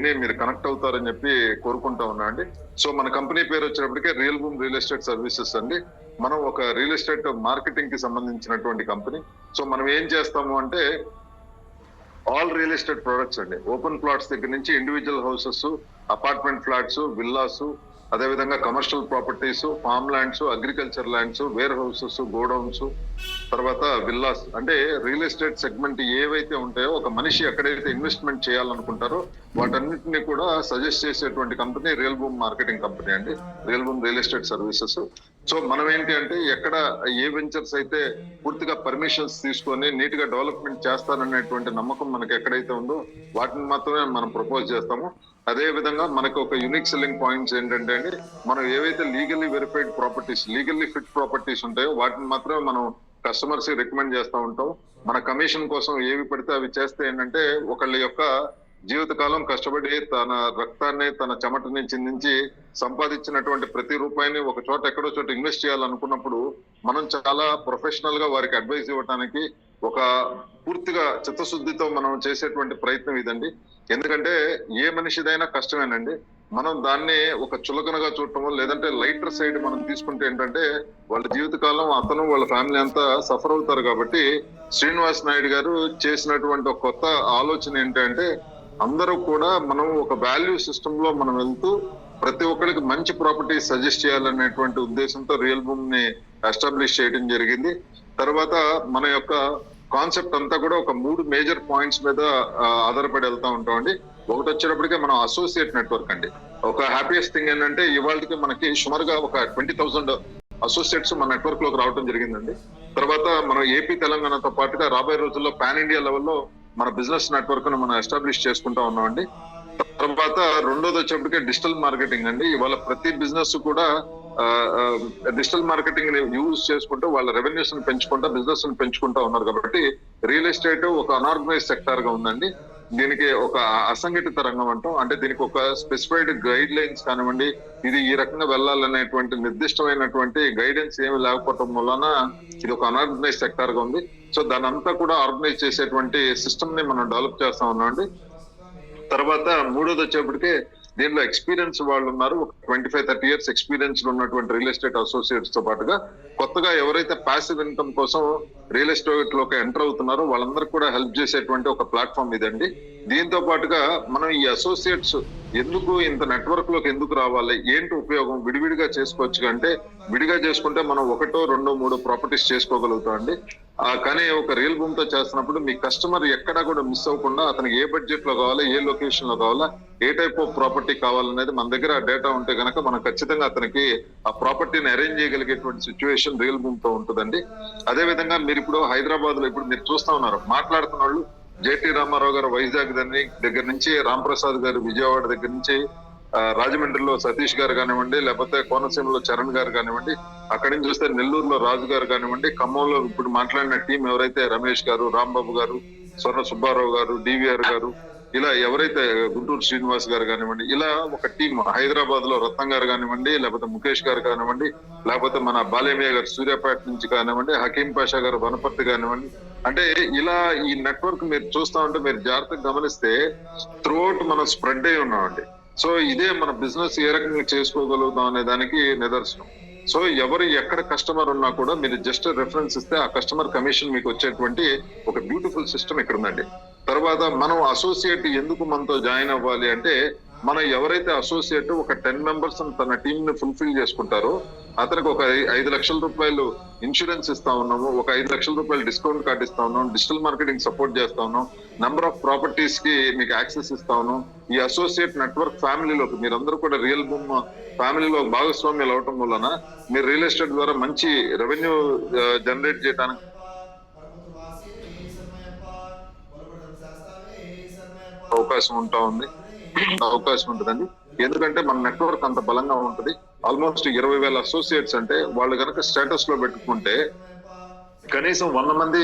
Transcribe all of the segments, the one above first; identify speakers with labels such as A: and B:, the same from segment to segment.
A: మీరు కనెక్ట్ అవుతారని చెప్పి కోరుకుంటా ఉన్నా అండి. సో మన కంపెనీ పేరు వచ్చినప్పటికే real boom real estate services అండి. మనం ఒక రియల్ ఎస్టేట్ మార్కెటింగ్ కి సంబంధించినటువంటి కంపెనీ. సో మనం ఏం చేస్తాము అంటే ఆల్ రియల్ ఎస్టేట్ ప్రొడక్ట్స్ అండి. ఓపెన్ ప్లాట్స్ దగ్గర నుంచి individual houses, apartment flats, villas, అదే విధంగా commercial properties, farm lands, agriculture lands, warehouses, godowns, తర్వాత విల్లాస్, అంటే రియల్ ఎస్టేట్ సెగ్మెంట్ ఏవైతే ఉంటాయో ఒక మనిషి ఎక్కడైతే ఇన్వెస్ట్మెంట్ చేయాలనుకుంటారో వాటన్నిటిని కూడా సజెస్ట్ చేసేటువంటి company real boom marketing company అండి, real boom real estate services. So మనం ఏంటి అంటే ఎక్కడ ఏ వెంచర్స్ అయితే పూర్తిగా పర్మిషన్స్ తీసుకొని నీట్ గా డెవలప్మెంట్ చేస్తారనేటువంటి నమ్మకం మనకి ఎక్కడైతే ఉందో వాటిని మాత్రమే మనం ప్రపోజ్ చేస్తాము. అదే విధంగా మనకు ఒక యూనిక్ సెల్లింగ్ పాయింట్స్ ఏంటంటే అండి, మనం ఏవైతే legally verified properties, legally fit properties ఉంటాయో వాటిని మాత్రమే మనం కస్టమర్స్ రికమెండ్ చేస్తూ ఉంటాం. మన కమిషన్ కోసం ఏవి పడితే అవి చేస్తే ఏంటంటే ఒకళ్ళ యొక్క జీవితకాలం కష్టపడి తన రక్తాన్ని తన చెమటని చిందించి సంపాదించినటువంటి ప్రతి రూపాయిని ఒక చోట ఎక్కడో చోట ఇన్వెస్ట్ చేయాలనుకున్నప్పుడు మనం చాలా ప్రొఫెషనల్ గా వారికి అడ్వైస్ ఇవ్వడానికి ఒక పూర్తిగా చిత్తశుద్ధితో మనం చేసేటువంటి ప్రయత్నం ఇదండి. ఎందుకంటే ఏ మనిషిదైనా కష్టమేనండి. మనం దాన్ని ఒక చులకనగా చూడటమో లేదంటే లైటర్ సైడ్ మనం తీసుకుంటే ఏంటంటే వాళ్ళ జీవితకాలం అతను వాళ్ళ ఫ్యామిలీ అంతా సఫర్ అవుతారు. కాబట్టి శ్రీనివాస్ నాయుడు గారు చేసినటువంటి ఒక కొత్త ఆలోచన ఏంటంటే అందరూ కూడా మనం ఒక వాల్యూ సిస్టమ్ లో మనం వెళ్తూ ప్రతి ఒక్కరికి మంచి ప్రాపర్టీ సజెస్ట్ చేయాలనేటువంటి ఉద్దేశంతో రియల్ బూమ్ ని ఎస్టాబ్లిష్ చేయడం జరిగింది. తర్వాత మన యొక్క కాన్సెప్ట్ అంతా కూడా ఒక 3 మేజర్ పాయింట్స్ మీద ఆధారపడి వెళ్తా ఉంటామండి. ఒకటి వచ్చేటప్పటికే మనం అసోసియేట్ నెట్వర్క్ అండి. ఒక హ్యాపీయెస్ట్ థింగ్ ఏంటంటే ఇవాళకి మనకి సుమారుగా ఒక 20,000 అసోసియేట్స్ మన నెట్వర్క్ లోకి రావడం జరిగిందండి. తర్వాత మనం ఏపీ తెలంగాణతో పాటుగా రాబోయే రోజుల్లో పాన్ ఇండియా లెవెల్లో మన బిజినెస్ నెట్వర్క్ ను మనం ఎస్టాబ్లిష్ చేసుకుంటా ఉన్నామండి. తర్వాత రెండోది వచ్చేప్పటికే డిజిటల్ మార్కెటింగ్ అండి. ఇవాళ ప్రతి బిజినెస్ కూడా డిజిటల్ మార్కెటింగ్ ని యూజ్ చేసుకుంటూ వాళ్ళ రెవెన్యూస్ ని పెంచుకుంటా బిజినెస్ ని పెంచుకుంటా ఉన్నారు. కాబట్టి రియల్ ఎస్టేట్ ఒక అనార్గనైజ్ సెక్టార్ గా ఉందండి. దీనికి ఒక అసంఘటిత రంగం అంటాం. అంటే దీనికి ఒక స్పెసిఫైడ్ గైడ్ లైన్స్ కానివ్వండి, ఇది ఈ రకంగా వెళ్ళాలనేటువంటి నిర్దిష్టమైనటువంటి గైడెన్స్ ఏమి లేకపోవటం వలన ఇది ఒక అనార్గనైజ్ సెక్టార్ గా ఉంది. సో దాని అంతా కూడా ఆర్గనైజ్ చేసేటువంటి సిస్టమ్ ని మనం డెవలప్ చేస్తా ఉన్నాం అండి. తర్వాత మూడోది వచ్చేప్పటికే దీనిలో ఎక్స్పీరియన్స్ వాళ్ళు ఉన్నారు. ఒక 25-30 ఇయర్స్ ఎక్స్పీరియన్స్ ఉన్నటువంటి రియల్ ఎస్టేట్ అసోసియేట్స్ తో పాటుగా కొత్తగా ఎవరైతే ప్యాసివ్ ఇన్కమ్ కోసం రియల్ ఎస్టేట్ లోకి ఎంటర్ అవుతున్నారో వాళ్ళందరికీ కూడా హెల్ప్ చేసేటువంటి ఒక ప్లాట్ఫామ్ ఇదండి. దీంతో పాటుగా మనం ఈ అసోసియేట్స్ ఎందుకు ఇంత నెట్వర్క్ లోకి ఎందుకు రావాలి, ఏంటి ఉపయోగం, విడివిడిగా చేసుకోవచ్చు అంటే విడిగా చేసుకుంటే మనం 1, 2, 3 ప్రాపర్టీస్ చేసుకోగలుగుతాం అండి. కానీ ఒక రియల్ బూమ్ తో చేస్తున్నప్పుడు మీ కస్టమర్ ఎక్కడా కూడా మిస్ అవ్వకుండా అతనికి ఏ బడ్జెట్ లో కావాలా, ఏ లొకేషన్ లో కావాలా, ఏ టైప్ ఆఫ్ ప్రాపర్టీ కావాలనేది మన దగ్గర డేటా ఉంటే గనక మనం ఖచ్చితంగా అతనికి ఆ ప్రాపర్టీని అరేంజ్ చేయగలిగేటువంటి సిచ్యువేషన్ రియల్ బూమ్ తో ఉంటుందండి. అదే విధంగా మీరు ఇప్పుడు హైదరాబాద్ లో ఇప్పుడు మీరు చూస్తా ఉన్నారు మాట్లాడుతున్న వాళ్ళు జేటీ రామారావు గారు వైజాగ్ దగ్గర నుంచి, రాంప్రసాద్ గారు విజయవాడ దగ్గర నుంచి, రాజమండ్రిలో సతీష్ గారు కానివ్వండి, లేకపోతే కోనసీమలో చరణ్ గారు కానివ్వండి, అక్కడి నుంచి చూస్తే నెల్లూరులో రాజు గారు కానివ్వండి, ఖమ్మంలో ఇప్పుడు మాట్లాడిన టీం ఎవరైతే రమేష్ గారు, రాంబాబు గారు, స్వర్ణ సుబ్బారావు గారు, డివిఆర్ గారు, ఇలా ఎవరైతే గుంటూరు శ్రీనివాస్ గారు కానివ్వండి, ఇలా ఒక టీం హైదరాబాద్ లో రత్నం గారు కానివ్వండి, లేకపోతే ముఖేష్ గారు కానివ్వండి, లేకపోతే మన బాలేమయ్య గారు సూర్యాపేట నుంచి కానివ్వండి, హకీం పాషా గారు వనపర్తి కానివ్వండి, అంటే ఇలా ఈ నెట్వర్క్ మీరు చూస్తా ఉంటే మీరు జాగ్రత్తగా గమనిస్తే త్రూఅవుట్ మనం స్ప్రెడ్ అయి ఉన్నామండి. సో ఇదే మన బిజినెస్ ఏ రకంగా చేసుకోగలుగుతాం అనే దానికి నిదర్శనం. సో ఎవరు ఎక్కడ కస్టమర్ ఉన్నా కూడా మీరు జస్ట్ రెఫరెన్స్ ఇస్తే ఆ కస్టమర్ కమిషన్ మీకు వచ్చేటువంటి ఒక బ్యూటిఫుల్ సిస్టమ్ ఇక్కడ ఉందండి. తర్వాత మనం అసోసియేట్ ఎందుకు మనతో జాయిన్ అవ్వాలి అంటే మనం ఎవరైతే అసోసియేట్ ఒక 10 మెంబర్స్ తన టీం ని ఫుల్ఫిల్ చేసుకుంటారో అతనికి ఒక 5 లక్షల రూపాయలు ఇన్సూరెన్స్ ఇస్తా ఉన్నాము, ఒక 5 లక్షల రూపాయలు డిస్కౌంట్ కార్డు ఇస్తా ఉన్నాం, డిజిటల్ మార్కెటింగ్ సపోర్ట్ చేస్తా ఉన్నాం, నెంబర్ ఆఫ్ ప్రాపర్టీస్ కి మీకు యాక్సెస్ ఇస్తా ఉన్నాం. ఈ అసోసియేట్ నెట్వర్క్ ఫ్యామిలీలోకి మీరందరూ కూడా రియల్ బూమ్ ఫ్యామిలీలో భాగస్వామ్యాలు అవటం వలన మీరు రియల్ ఎస్టేట్ ద్వారా మంచి రెవెన్యూ జనరేట్ చేయడానికి అవకాశం ఉంటుందండి. ఎందుకంటే మన నెట్వర్క్ అంత బలంగా ఉంటుంది. ఆల్మోస్ట్ 20,000 అసోసియేట్స్ అంటే వాళ్ళు కనుక స్టేటస్ లో పెట్టుకుంటే కనీసం 100 మంది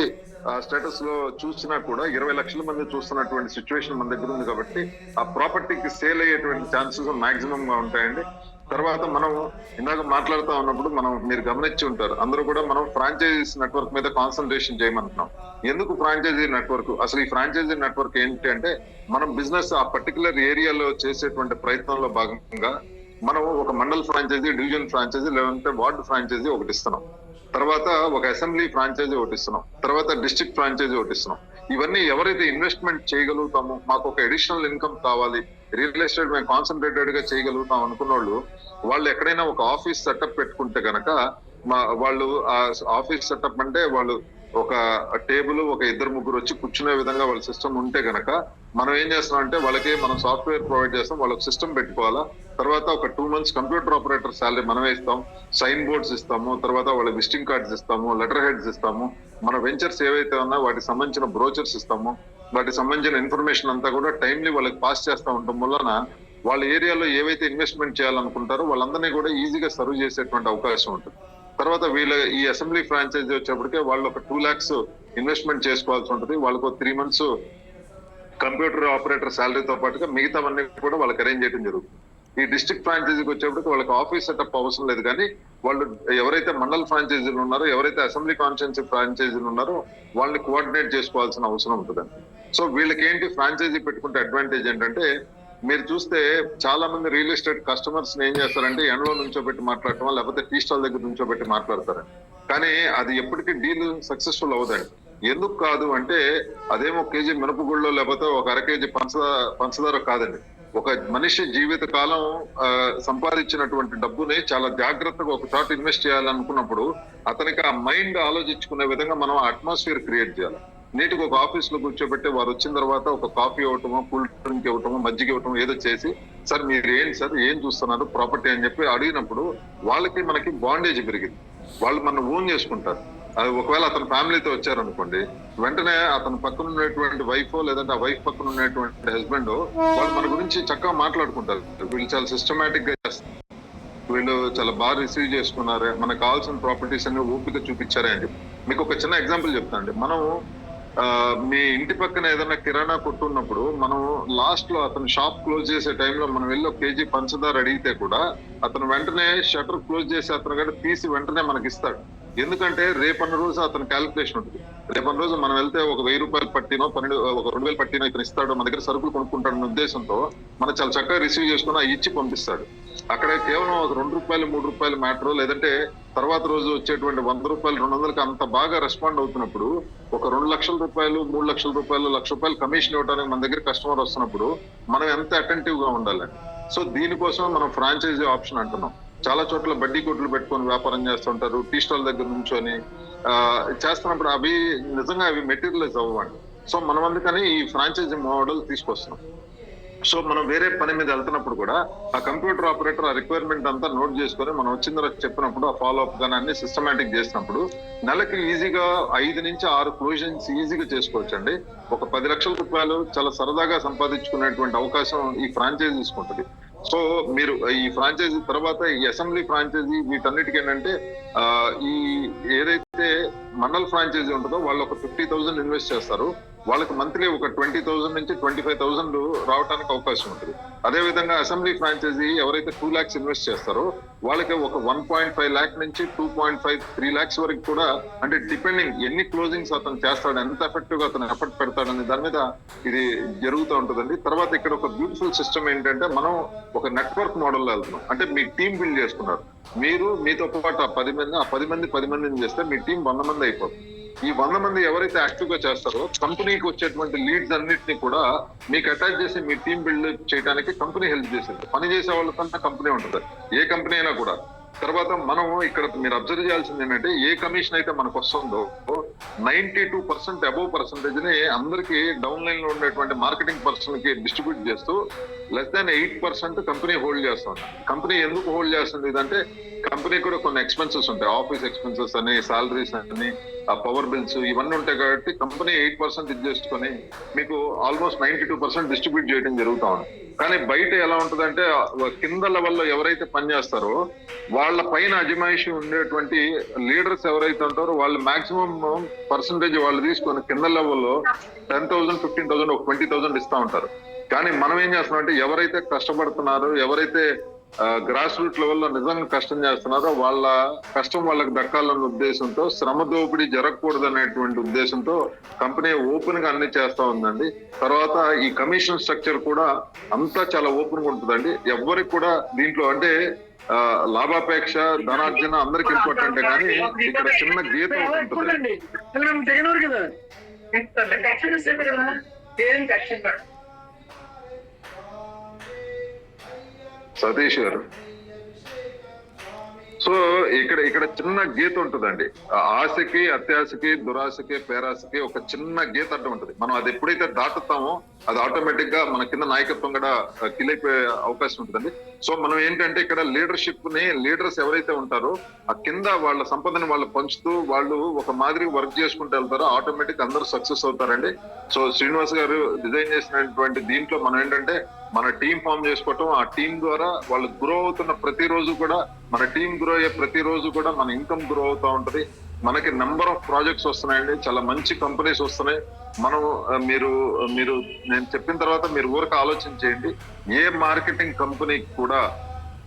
A: స్టేటస్ లో చూసినా కూడా 20 లక్షల మంది చూస్తున్నటువంటి సిచ్యువేషన్ మన దగ్గర ఉంది. కాబట్టి ఆ ప్రాపర్టీకి సేల్ అయ్యేటువంటి ఛాన్సెస్ మాక్సిమం గా ఉంటాయండి. తర్వాత మనం ఇందాక మాట్లాడుతూ ఉన్నప్పుడు మీరు గమనించి ఉంటారు, అందరూ కూడా మనం ఫ్రాంచైజీస్ నెట్వర్క్ మీద కాన్సన్ట్రేషన్ చేయమంటున్నాం. ఎందుకు ఫ్రాంచైజీ నెట్వర్క్? అసలు ఈ ఫ్రాంచైజీ నెట్వర్క్ ఏంటి అంటే, మనం బిజినెస్ ఆ పర్టికులర్ ఏరియాలో చేసేటువంటి ప్రయత్నంలో భాగంగా మనం ఒక మండల్ ఫ్రాంచైజీ, డివిజన్ ఫ్రాంచైజీ, లేదంటే వార్డు ఫ్రాంచైజీ ఒకటి ఇస్తున్నాం. తర్వాత ఒక అసెంబ్లీ ఫ్రాంచైజీ ఒకటి ఇస్తున్నాం. తర్వాత డిస్ట్రిక్ట్ ఫ్రాంచైజీ ఒకటి ఇస్తున్నాం. ఇవన్నీ ఎవరైతే ఇన్వెస్ట్మెంట్ చేయగలుగుతామో, మాకు ఒక అడిషనల్ ఇన్కమ్ కావాలి, రియల్ ఎస్టేట్ మేము కాన్సన్ట్రేటెడ్ గా చేయగలుగుతాం అనుకున్న వాళ్ళు ఎక్కడైనా ఒక ఆఫీస్ సెటప్ పెట్టుకుంటే గనక, వాళ్ళు ఆ ఆఫీస్ సెటప్ అంటే వాళ్ళు ఒక టేబుల్, ఒక ఇద్దరు ముగ్గురు వచ్చి కూర్చునే విధంగా వాళ్ళ సిస్టమ్ ఉంటే గనక, మనం ఏం చేస్తున్నాం అంటే వాళ్ళకి మనం సాఫ్ట్వేర్ ప్రొవైడ్ చేస్తాం, వాళ్ళకి సిస్టమ్ పెట్టుకోవాలా. తర్వాత ఒక 2 months కంప్యూటర్ ఆపరేటర్ శాలరీ మనమే ఇస్తాం, సైన్ బోర్డ్స్ ఇస్తాము, తర్వాత వాళ్ళ విజిటింగ్ కార్డ్స్ ఇస్తాము, లెటర్ హెడ్స్ ఇస్తాము, మన వెంచర్స్ ఏవైతే ఉన్నా వాటికి సంబంధించిన బ్రోచర్స్ ఇస్తాము, వాటికి సంబంధించిన ఇన్ఫర్మేషన్ అంతా కూడా టైమ్లీ వాళ్ళకి పాస్ చేస్తూ ఉండటం వలన వాళ్ళ ఏరియాలో ఏవైతే ఇన్వెస్ట్మెంట్ చేయాలనుకుంటారో వాళ్ళందరినీ కూడా ఈజీగా సర్వ్ చేసేటువంటి అవకాశం ఉంటుంది. తర్వాత ఈ అసెంబ్లీ ఫ్రాంచైజీ వచ్చేప్పటికే వాళ్ళు ఒక 2 lakhs ఇన్వెస్ట్మెంట్ చేసుకోవాల్సి ఉంటుంది. వాళ్ళకు 3 months కంప్యూటర్ ఆపరేటర్ శాలరీతో పాటుగా మిగతావన్నీ కూడా వాళ్ళకి అరేంజ్ చేయడం జరుగుతుంది. ఈ డిస్ట్రిక్ట్ ఫ్రాంచైజీకి వచ్చేప్పటికి వాళ్ళకి ఆఫీస్ సెటప్ అవసరం లేదు, కానీ వాళ్ళు ఎవరైతే మండల్ ఫ్రాంచైజీలు ఉన్నారో, ఎవరైతే అసెంబ్లీ కాన్స్టిట్యున్సీ ఫ్రాంచైజీలు ఉన్నారో వాళ్ళని కోఆర్డినేట్ చేసుకోవాల్సిన అవసరం ఉంటుందండి. సో వీళ్ళకి ఏంటి ఫ్రాంచైజీ పెట్టుకుంటే అడ్వాంటేజ్ ఏంటంటే, మీరు చూస్తే చాలా మంది రియల్ ఎస్టేట్ కస్టమర్స్ ఏం చేస్తారంటే ఎండలో నుంచోబెట్టి మాట్లాడటం, లేకపోతే టీ స్టాల్ దగ్గర నుంచోబెట్టి మాట్లాడతారండి. కానీ అది ఎప్పటికీ డీల్ సక్సెస్ఫుల్ అవ్వదండి. ఎందుకు కాదు అంటే, అదేమో కేజీ మినపగుళ్ళో లేకపోతే ఒక 1/2 kg పంచదార కాదండి. ఒక మనిషి జీవిత కాలం సంపాదించినటువంటి డబ్బుని చాలా జాగ్రత్తగా ఒక చోట ఇన్వెస్ట్ చేయాలనుకున్నప్పుడు అతనికి ఆ మైండ్ ఆలోచించుకునే విధంగా మనం అట్మాస్ఫియర్ క్రియేట్ చేయాలి. నీటికి ఒక ఆఫీస్ లో కూర్చోబెట్టి వారు వచ్చిన తర్వాత ఒక కాఫీ ఇవ్వటమో, కూల్ డ్రింక్ ఇవ్వటమో, మజ్జిగ ఇవ్వటమో ఏదో చేసి, సార్ మీరు ఏంటి సార్ ఏం చూస్తున్నారు ప్రాపర్టీ అని చెప్పి అడిగినప్పుడు వాళ్ళకి మనకి బాండేజ్ పెరిగింది. వాళ్ళు మనం ఓన్ చేసుకుంటారు. అది ఒకవేళ అతని ఫ్యామిలీతో వచ్చారనుకోండి, వెంటనే అతని పక్కన ఉన్నటువంటి వైఫ్, లేదంటే ఆ వైఫ్ పక్కన ఉన్నటువంటి హస్బెండ్ వాళ్ళు మన గురించి చక్కగా మాట్లాడుకుంటారు. వీళ్ళు చాలా సిస్టమేటిక్ గా చేస్తారు, వీళ్ళు చాలా బాగా రిసీవ్ చేసుకున్నారు, మనకు కావాల్సిన ప్రాపర్టీస్ అన్ని ఓపిక చూపించారే అని చెప్పి. మీకు ఒక చిన్న ఎగ్జాంపుల్ చెప్తానండి. మనం మీ ఇంటి పక్కన ఏదైనా కిరాణా కొట్టు ఉన్నప్పుడు, మనం లాస్ట్ లో అతను షాప్ క్లోజ్ చేసే టైంలో మనం వెళ్ళి 1 kg పంచదార అడిగితే కూడా అతను వెంటనే షటర్ క్లోజ్ చేసి అతను కూడా తీసి వెంటనే మనకి ఇస్తాడు. ఎందుకంటే రేపన్న రోజు అతను క్యాలిక్యులేషన్ ఉంటుంది. రేపన్న రోజు మనం వెళ్తే ఒక 1000 రూపాయలు పట్టినో, ఒక 2000 పట్టినో ఇతను ఇస్తాడు, మన దగ్గర సరుకులు కొనుక్కుంటాడన్న ఉద్దేశంతో మనం చాలా చక్కగా రిసీవ్ చేసుకుని ఇచ్చి పంపిస్తాడు. అక్కడ కేవలం ఒక 2 రూపాయలు 3 రూపాయలు మ్యాటర్, లేదంటే తర్వాత రోజు వచ్చేటువంటి 100 రూపాయలు 200కి అంత బాగా రెస్పాండ్ అవుతున్నప్పుడు, ఒక 2 లక్షల రూపాయలు 3 లక్షల రూపాయలు 1 లక్ష రూపాయలు కమిషన్ ఇవ్వడానికి మన దగ్గర కస్టమర్ వస్తున్నప్పుడు మనం ఎంత అటెంటివ్ గా ఉండాలండి. సో దీనికోసం మనం ఫ్రాంచైజీ ఆప్షన్ అంటున్నాం. చాలా చోట్ల బడ్డీ కొట్లు పెట్టుకొని వ్యాపారం చేస్తుంటారు, టీ స్టాల్ దగ్గర నుంచొని చేస్తున్నప్పుడు అవి నిజంగా మెటీరియలైజ్ అవ్వండి. సో మనం అందుకని ఈ ఫ్రాంచైజీ మోడల్ తీసుకొస్తున్నాం. సో మనం వేరే పని మీద వెళ్తున్నప్పుడు కూడా ఆ కంప్యూటర్ ఆపరేటర్ ఆ రిక్వైర్మెంట్ అంతా నోట్ చేసుకొని మనం వచ్చిన తర్వాత చెప్పినప్పుడు ఆ ఫాలో అప్ గానీ అన్ని సిస్టమేటిక్ చేసినప్పుడు నెలకి ఈజీగా 5 నుంచి 6 క్లోజన్స్ ఈజీగా చేసుకోవచ్చు అండి. ఒక 10 లక్షల రూపాయలు చాలా సరదాగా సంపాదించుకునేటువంటి అవకాశం ఈ ఫ్రాంచైజీస్ ఉంటుంది. సో మీరు ఈ ఫ్రాంచైజీ తర్వాత ఈ అసెంబ్లీ ఫ్రాంచైజీ వీటన్నిటికీ ఏంటంటే, ఈ ఏదైతే మండల్ ఫ్రాంచైజీ ఉంటుందో వాళ్ళు ఒక 50,000 ఇన్వెస్ట్ చేస్తారు, వాళ్ళకి మంత్లీ ఒక 20,000 నుంచి 25,000 రావడానికి అవకాశం ఉంటుంది. అదే విధంగా అసెంబ్లీ ఫ్రాంచైజీ ఎవరైతే 2 lakhs ఇన్వెస్ట్ చేస్తారో వాళ్ళకి ఒక 1.5 lakh నుంచి 2.5-3 lakhs వరకు కూడా, అంటే డిపెండింగ్ ఎన్ని క్లోజింగ్స్ అతను చేస్తాడు, ఎంత ఎఫెక్టివ్ గా అతను ఎఫర్ట్ పెడతాడని దాని మీద ఇది జరుగుతూ ఉంటుందండి. తర్వాత ఇక్కడ ఒక బ్యూటిఫుల్ సిస్టమ్ ఏంటంటే, మనం ఒక నెట్వర్క్ మోడల్ లో వెళ్తున్నాం. అంటే మీ టీం బిల్డ్ చేసుకున్నారు, మీరు మీతో పాటు ఆ 10 మందిని చేస్తే మీ టీం 100 మంది అయిపోతుంది. ఈ 100 మంది ఎవరైతే యాక్టివ్ గా చేస్తారో కంపెనీకి వచ్చేటువంటి లీడ్స్ అన్నిటిని కూడా మీకు అటాచ్ చేసి మీ టీం బిల్డ్ చేయడానికి కంపెనీ హెల్ప్ చేసేది. పని చేసే వాళ్ళకన్నా కంపెనీ ఉంటుంది, ఏ కంపెనీ అయినా కూడా. తర్వాత మనం ఇక్కడ మీరు అబ్జర్వ్ చేయాల్సింది ఏంటంటే, ఏ కమిషన్ అయితే మనకు వస్తుందో 92% అబోవ్ పర్సెంటేజ్ ని అందరికి డౌన్ లైన్ లో ఉండేటువంటి మార్కెటింగ్ పర్సన్ కి డిస్ట్రిబ్యూట్ చేస్తూ <8% కంపెనీ హోల్డ్ చేస్తుంది. కంపెనీ ఎందుకు హోల్డ్ చేస్తుంది ఇదంటే, కంపెనీ కూడా కొన్ని ఎక్స్పెన్సెస్ ఉంటాయి, ఆఫీస్ ఎక్స్పెన్సెస్ అని, సాలరీస్ అని, ఆ పవర్ బిల్స్ ఇవన్నీ ఉంటాయి. కాబట్టి కంపెనీ 8% ఇది చేసుకొని మీకు ఆల్మోస్ట్ 92% డిస్ట్రిబ్యూట్ చేయడం జరుగుతా ఉంది. కానీ బయట ఎలా ఉంటుందంటే, కింద లెవెల్లో ఎవరైతే పనిచేస్తారో వాళ్ళ పైన అజమాయిషి ఉండేటువంటి లీడర్స్ ఎవరైతే ఉంటారో వాళ్ళు మాక్సిమం పర్సంటేజ్ వాళ్ళు తీసుకొని కింద లెవెల్లో 10,000, 15,000, ఒక 20,000 ఇస్తా ఉంటారు. కానీ మనం ఏం చేస్తున్నాం అంటే, ఎవరైతే కష్టపడుతున్నారో, ఎవరైతే గ్రాస్ రూట్ లెవెల్లో నిజంగా కష్టం చేస్తున్నారో వాళ్ళ కష్టం వాళ్ళకి దక్కాలన్న ఉద్దేశంతో, శ్రమ దోపిడీ జరగకూడదు అనేటువంటి ఉద్దేశంతో కంపెనీ ఓపెన్ గా అన్ని చేస్తా ఉందండి. తర్వాత ఈ కమిషన్ స్ట్రక్చర్ కూడా అంతా చాలా ఓపెన్ గా ఉంటుందండి. ఎవరికి కూడా దీంట్లో అంటే లాభాపేక్ష, ధనార్జన అందరికి ఇంపార్టెంట్, కానీ ఇక్కడ చిన్న గీత ఉంటుంది. సతీష్ గారు, సో ఇక్కడ చిన్న గీత ఉంటుందండి. ఆశకి, అత్యాశకి, దురాశకి, పేరాశకి ఒక చిన్న గీత అడ్డం ఉంటుంది. మనం అది ఎప్పుడైతే దాటుతామో అది ఆటోమేటిక్ గా మన కింద నాయకత్వం కూడా కిలైపోయే అవకాశం ఉంటుందండి. సో మనం ఏంటంటే ఇక్కడ లీడర్షిప్ ని, లీడర్స్ ఎవరైతే ఉంటారో ఆ కింద వాళ్ళ సంపదని వాళ్ళు పంచుతూ వాళ్ళు ఒక మాదిరి వర్క్ చేసుకుంటూ వెళ్తారో ఆటోమేటిక్ అందరూ సక్సెస్ అవుతారండి. సో శ్రీనివాస్ గారు డిజైన్ చేసినటువంటి దీంట్లో మనం ఏంటంటే మన టీం ఫామ్ చేసుకోవటం, ఆ టీం ద్వారా వాళ్ళు గ్రో అవుతున్న ప్రతిరోజు కూడా, మన టీం గ్రో అయ్యే ప్రతిరోజు కూడా మన ఇన్కమ్ గ్రో అవుతా ఉంటది. మనకి నెంబర్ ఆఫ్ ప్రాజెక్ట్స్ వస్తున్నాయండి, చాలా మంచి కంపెనీస్ వస్తున్నాయి. మనం మీరు నేను చెప్పిన తర్వాత మీరు ఊరికి ఆలోచన చేయండి. ఏ మార్కెటింగ్ కంపెనీకి కూడా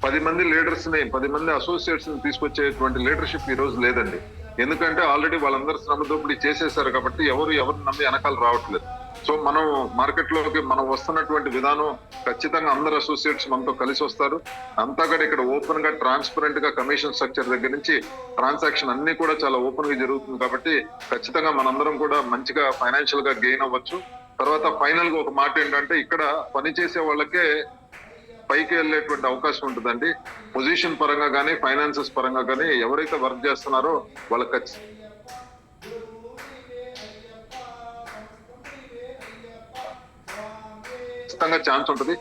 A: 10 మంది లీడర్స్ ని, 10 మంది అసోసియేట్స్ ని తీసుకొచ్చేటువంటి లీడర్షిప్ ఈ రోజు లేదండి. ఎందుకంటే ఆల్రెడీ వాళ్ళందరూ శ్రమ దోపిడీ చేసేసారు కాబట్టి ఎవరిని నమ్మి వెనకాల రావట్లేదు. సో మనం మార్కెట్ లోకి మనం వస్తున్నటువంటి విధానం ఖచ్చితంగా అందరు అసోసియేట్స్ మనతో కలిసి వస్తారు. అంతా కూడా ఇక్కడ ఓపెన్ గా, ట్రాన్స్పరెంట్ గా కమిషన్ స్ట్రక్చర్ దగ్గర నుంచి ట్రాన్సాక్షన్ అన్ని కూడా చాలా ఓపెన్ గా జరుగుతుంది కాబట్టి ఖచ్చితంగా మనందరం కూడా మంచిగా ఫైనాన్షియల్ గా గెయిన్ అవ్వచ్చు. తర్వాత ఫైనల్ గా ఒక మాట ఏంటంటే ఇక్కడ పనిచేసే వాళ్ళకే పైకి వెళ్ళేటువంటి అవకాశం ఉంటుందండి. పొజిషన్ పరంగా కానీ, ఫైనాన్సెస్ పరంగా కానీ ఎవరైతే వర్క్ చేస్తున్నారో వాళ్ళకి ఖచ్చితంగా ఛాన్స్ ఉంటుంది.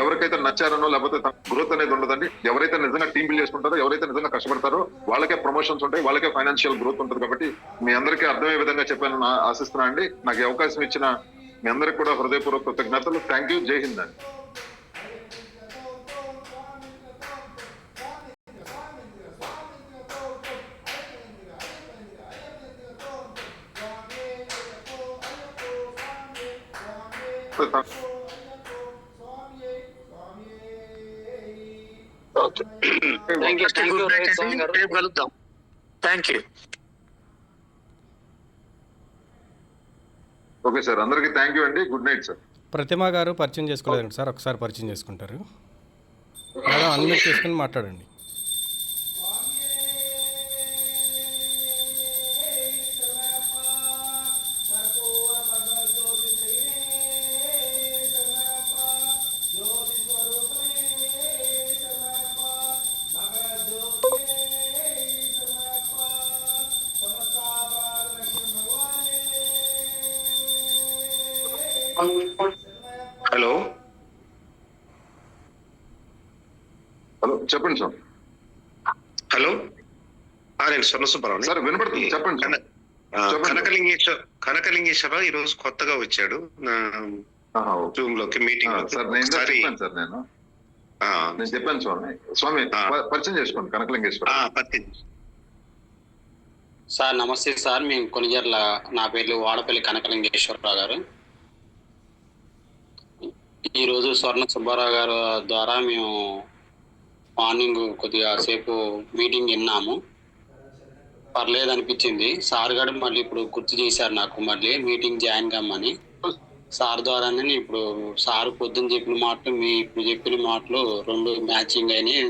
A: ఎవరికైతే నచ్చారనో లేకపోతే గ్రోత్ అనేది ఉండదండి. ఎవరైతే నిజంగా టీం బిల్డ్ చేసుకుంటారో, ఎవరైతే నిజంగా కష్టపడతారో వాళ్ళకే ప్రమోషన్స్ ఉంటాయి, వాళ్ళకే ఫైనాన్షియల్ గ్రోత్ ఉంటుంది. కాబట్టి మీ అందరికీ అర్థమయ్యే విధంగా చెప్పాను ఆశిస్తున్నా అండి. నాకు ఈ అవకాశం ఇచ్చిన మీ అందరికి కూడా హృదయపూర్వక కృతజ్ఞతలు. Thank you. జై హింద్ అండి. ఓకే సార్, అందరికి థ్యాంక్ యూ అండి. Good night sir.
B: ప్రతిమ గారు పరిచయం చేసుకోలేదండి సార్, ఒకసారి పరిచయం చేసుకుంటారు మేడం, అన్మ్యూట్ చేసుకుని మాట్లాడండి.
C: హలో
A: హలో, చెప్పండి సార్.
C: హలో, నేను స్వర్ణ సుబ్బారావు
A: సార్, వినపడుతుంది, చెప్పండి.
C: కనకలింగేశ్వరరావు ఈ రోజు కొత్తగా వచ్చాడు జూమ్ లోకి మీటింగ్.
A: సార్ నేను చెప్పాను స్వామి పరిచయం చేసుకోండి. కనకలింగేశ్వర
D: సార్ నమస్తే సార్, మేము కొనిజర్ల, నా పేరు వాడపల్లి కనకలింగేశ్వరరావు గారు. ఈరోజు స్వర్ణ సుబ్బారావు గారు ద్వారా మేము మార్నింగ్ కొద్దిగా సేపు మీటింగ్ విన్నాము. పర్లేదు అనిపించింది. సార్ గారు మళ్ళీ ఇప్పుడు గుర్తు చేశారు నాకు మళ్ళీ మీటింగ్ జాయిన్ కమ్మని. సార్ ద్వారానే ఇప్పుడు సార్ పొద్దున్న చెప్పిన మాటలు, మీ ఇప్పుడు చెప్పిన మాటలు రెండు మ్యాచింగ్ అయినాయి.